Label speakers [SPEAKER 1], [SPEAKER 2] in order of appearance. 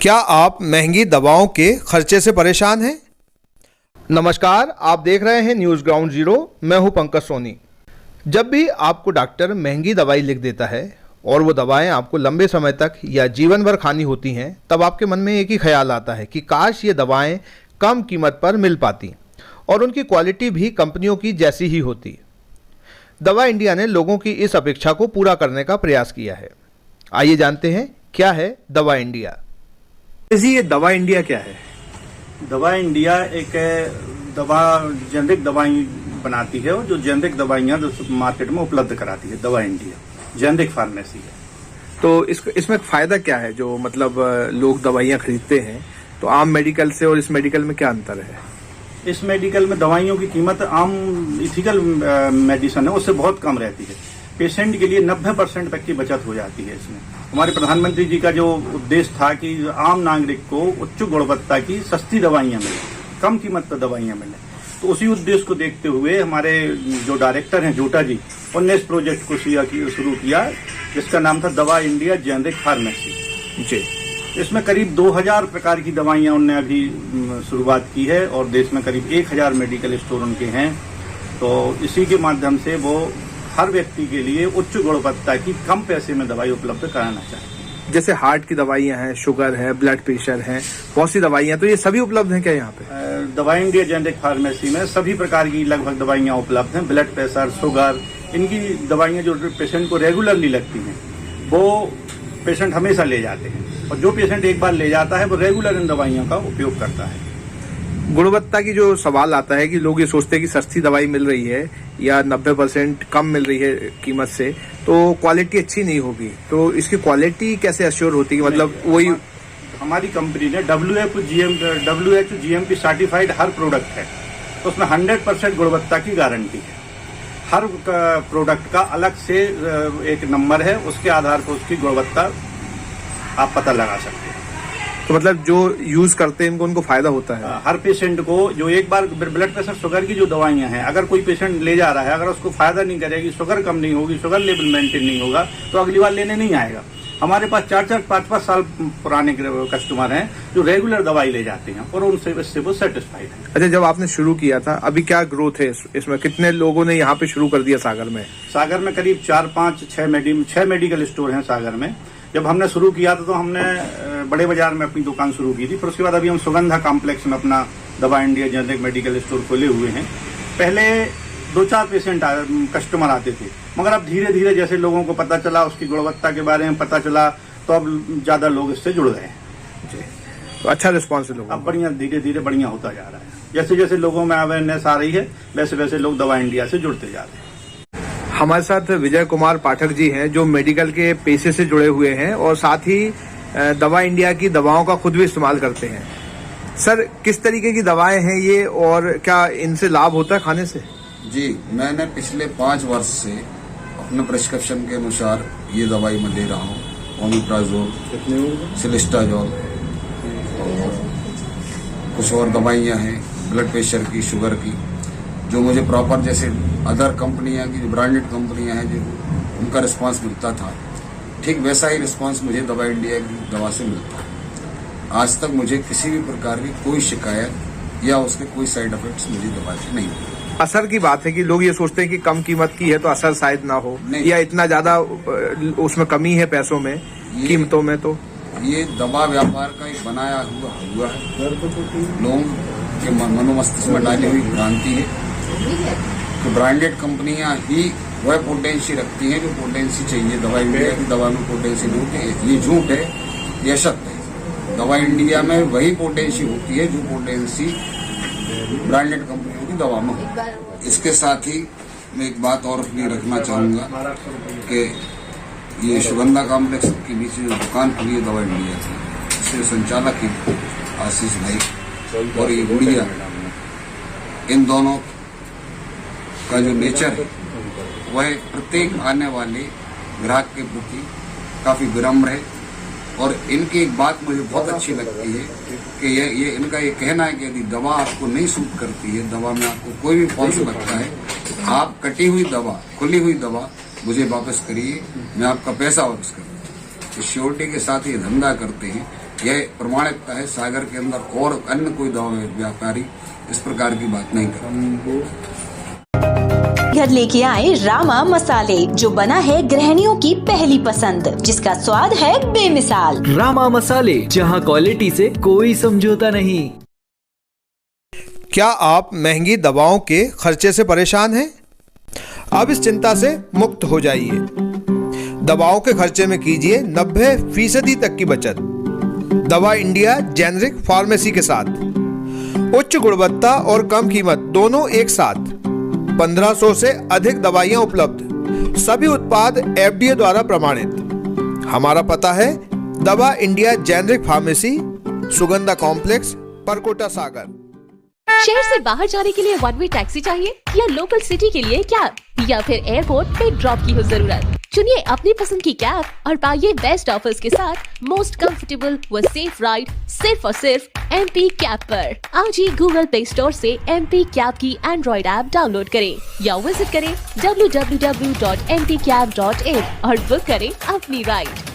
[SPEAKER 1] क्या आप महंगी दवाओं के खर्चे से परेशान हैं? नमस्कार, आप देख रहे हैं न्यूज़ ग्राउंड जीरो। मैं हूं पंकज सोनी। जब भी आपको डॉक्टर महंगी दवाई लिख देता है और वो दवाएं आपको लंबे समय तक या जीवन भर खानी होती हैं, तब आपके मन में एक ही ख्याल आता है कि काश ये दवाएं कम कीमत पर मिल पाती और उनकी क्वालिटी भी कंपनियों की जैसी ही होती। दवा इंडिया ने लोगों की इस अपेक्षा को पूरा करने का प्रयास किया है। आइए जानते हैं क्या है दवा इंडिया। ये दवा इंडिया क्या है?
[SPEAKER 2] दवा इंडिया एक दवा जेनरिक दवाई बनाती है और जो जेनरिक दवाइयाँ जो मार्केट में उपलब्ध कराती है दवा इंडिया जेनरिक फार्मेसी है।
[SPEAKER 1] तो इसमें फायदा क्या है? जो मतलब लोग दवाइयाँ खरीदते हैं, तो आम मेडिकल से और इस मेडिकल में क्या अंतर है?
[SPEAKER 2] इस मेडिकल में दवाइयों की कीमत आम इथिकल मेडिसिन है उससे बहुत कम रहती है। पेशेंट के लिए 90% तक की बचत हो जाती है। इसमें हमारे प्रधानमंत्री जी का जो उद्देश्य था कि आम नागरिक को उच्च गुणवत्ता की सस्ती दवाइयाँ मिले, कम कीमत पर दवाइयाँ मिले, तो उसी उद्देश्य को देखते हुए हमारे जो डायरेक्टर हैं जोटा जी, उनने इस प्रोजेक्ट को शुरू किया जिसका नाम था दवा इंडिया जेनरिक फार्मेसी जी। इसमें करीब 2000 प्रकार की दवाइयाँ उनने अभी शुरुआत की है और देश में करीब 1000 मेडिकल स्टोर उनके हैं। तो इसी के माध्यम से वो हर व्यक्ति के लिए उच्च गुणवत्ता की कम पैसे में दवाई उपलब्ध कराना चाहते हैं।
[SPEAKER 1] जैसे हार्ट की दवाइयाँ हैं, शुगर है, ब्लड प्रेशर है, बहुत सी दवाइयाँ, तो ये सभी उपलब्ध हैं क्या यहाँ पे?
[SPEAKER 2] दवा इंडिया जेनरिक फार्मेसी में सभी प्रकार की लगभग दवाइयाँ उपलब्ध हैं। ब्लड प्रेशर, शुगर, इनकी दवाइयाँ जो पेशेंट को रेगुलरली लगती हैं वो पेशेंट हमेशा ले जाते हैं और जो पेशेंट एक बार ले जाता है वो रेगुलर इन दवाइयों का उपयोग करता है।
[SPEAKER 1] गुणवत्ता की जो सवाल आता है कि लोग ये सोचते हैं कि सस्ती दवाई मिल रही है या 90% कम मिल रही है कीमत से, तो क्वालिटी अच्छी नहीं होगी, तो इसकी क्वालिटी कैसे अश्योर होती है? मतलब वही
[SPEAKER 2] हमारी कंपनी ने WHO GMP certified her product है, तो उसमें 100% गुणवत्ता की गारंटी है। हर प्रोडक्ट का अलग से एक नंबर है, उसके आधार पर उसकी गुणवत्ता आप पता लगा सकते हैं।
[SPEAKER 1] तो मतलब जो यूज करते हैं उनको फायदा होता है?
[SPEAKER 2] हर पेशेंट को जो एक बार ब्लड प्रेशर, शुगर की जो दवाइयां हैं, अगर कोई पेशेंट ले जा रहा है, अगर उसको फायदा नहीं करेगी, शुगर कम नहीं होगी, शुगर लेवल मेंटेन नहीं होगा, तो अगली बार लेने नहीं आएगा। हमारे पास 4-4, 5-5 साल पुराने कस्टमर हैं जो रेगुलर दवाई ले जाते हैं और उनसे इससे वो सेटिस्फाइड है।
[SPEAKER 1] अच्छा, जब आपने शुरू किया था, अभी क्या ग्रोथ है इसमें? कितने लोगों ने यहाँ पे शुरू कर दिया सागर में?
[SPEAKER 2] सागर में करीब 4-5-6 मेडिकल स्टोर हैं सागर में। जब हमने शुरू किया था तो हमने बड़े बाजार में अपनी दुकान शुरू की थी, फिर उसके बाद अभी हम सुगंधा कॉम्प्लेक्स में अपना दवा इंडिया जेनरिक मेडिकल स्टोर खोले हुए हैं। पहले 2-4 कस्टमर आते थे, मगर अब धीरे धीरे जैसे लोगों को पता चला, उसकी गुणवत्ता के बारे में पता चला, तो अब ज्यादा लोग इससे जुड़ गए हैं।
[SPEAKER 1] तो अच्छा रिस्पॉन्स है लोगों
[SPEAKER 2] अब बढ़िया, धीरे धीरे बढ़िया होता जा रहा है। जैसे जैसे लोगों में अवेयरनेस आ रही है वैसे वैसे लोग दवा इंडिया से जुड़ते जा रहे हैं।
[SPEAKER 1] हमारे साथ विजय कुमार पाठक जी हैं जो मेडिकल के पेशे से जुड़े हुए हैं और साथ ही दवा इंडिया की दवाओं का खुद भी इस्तेमाल करते हैं। सर, किस तरीके की दवाएं हैं ये और क्या इनसे लाभ होता है खाने से?
[SPEAKER 3] जी, मैंने पिछले 5 वर्ष से अपने प्रिस्क्रिप्शन के अनुसार ये दवाई मैं ले रहा हूँ। ओमेप्राजोल, सिलिस्टाजोल और कुछ और दवाइयाँ हैं ब्लड प्रेशर की, शुगर की, जो मुझे प्रॉपर जैसे अदर कंपनियां की जो ब्रांडेड कंपनियां हैं जो उनका रिस्पांस मिलता था, ठीक वैसा ही रिस्पांस मुझे दवा इंडिया की दवा से मिलता है। आज तक मुझे किसी भी प्रकार की कोई शिकायत या उसके कोई साइड इफेक्ट्स मुझे दवा से नहीं मिले।
[SPEAKER 1] असर की बात है कि लोग ये सोचते हैं कि कम कीमत की है तो असर शायद ना हो, या इतना ज्यादा उसमें कमी है पैसों में, कीमतों में। तो
[SPEAKER 3] ये दवा व्यापार का एक बनाया हुआ है, लोगों के मनोमस्तिष्क में डाली हुई भ्रांति है कि ब्रांडेड कंपनियां ही वह पोटेंसी रखती हैं जो पोटेंसी चाहिए। दवा इंडिया की दवा में पोटेंसी नहीं होती, ये झूठ है, ये सत्य है। दवा इंडिया में वही पोटेंसी होती है जो पोटेंसी ब्रांडेड कंपनियों की दवा में होती है। इसके साथ ही मैं एक बात और अपनी रखना चाहूँगा कि ये सुगंधा कॉम्प्लेक्स के नीचे जो दुकान खुली है दवा इंडिया की, इसके संचालक ही आशीष भाई और ये गुड़िया, इन दोनों का जो नेचर है वह प्रत्येक आने वाले ग्राहक के प्रति काफी विनम्र है। और इनकी एक बात मुझे बहुत अच्छी लगती है कि ये इनका ये कहना है कि यदि दवा आपको नहीं सूट करती है, दवा में आपको कोई भी फॉल्ट लगता है, आप कटी हुई दवा, खुली हुई दवा मुझे वापस करिए, मैं आपका पैसा वापस करूँगा। तो श्योरिटी के साथ ये धंधा करते हैं यह प्रमाणित है सागर के अंदर और अन्य कोई दवा व्यापारी इस प्रकार की बात नहीं करते।
[SPEAKER 4] घर लेके आए रामा मसाले, जो बना है गृहिणियों की पहली पसंद, जिसका स्वाद है बेमिसाल।
[SPEAKER 5] रामा मसाले, जहां क्वालिटी से कोई समझौता नहीं।
[SPEAKER 1] क्या आप महंगी दवाओं के खर्चे से परेशान हैं? अब इस चिंता से मुक्त हो जाइए। दवाओं के खर्चे में कीजिए 90% तक की बचत। दवा इंडिया जेनेरिक फार्मेसी के साथ उच्च गुणवत्ता और कम कीमत दोनों एक साथ। 1500 से अधिक दवाइयां उपलब्ध, सभी उत्पाद FDA द्वारा प्रमाणित। हमारा पता है Dawa India generic pharmacy, Sugandha complex, Parkota Sagar.
[SPEAKER 6] शहर से बाहर जाने के लिए वन वे टैक्सी चाहिए या लोकल सिटी के लिए कैब या फिर एयरपोर्ट पे ड्रॉप की हो जरूरत? चुनिए अपनी पसंद की कैब और पाइए बेस्ट ऑफर्स के साथ मोस्ट कंफर्टेबल व सेफ राइड सिर्फ और सिर्फ MP कैब पर। आज ही गूगल प्ले स्टोर से MP कैब की एंड्रॉइड ऐप डाउनलोड करें या विजिट करें www.mpcab.in और बुक करें अपनी राइड।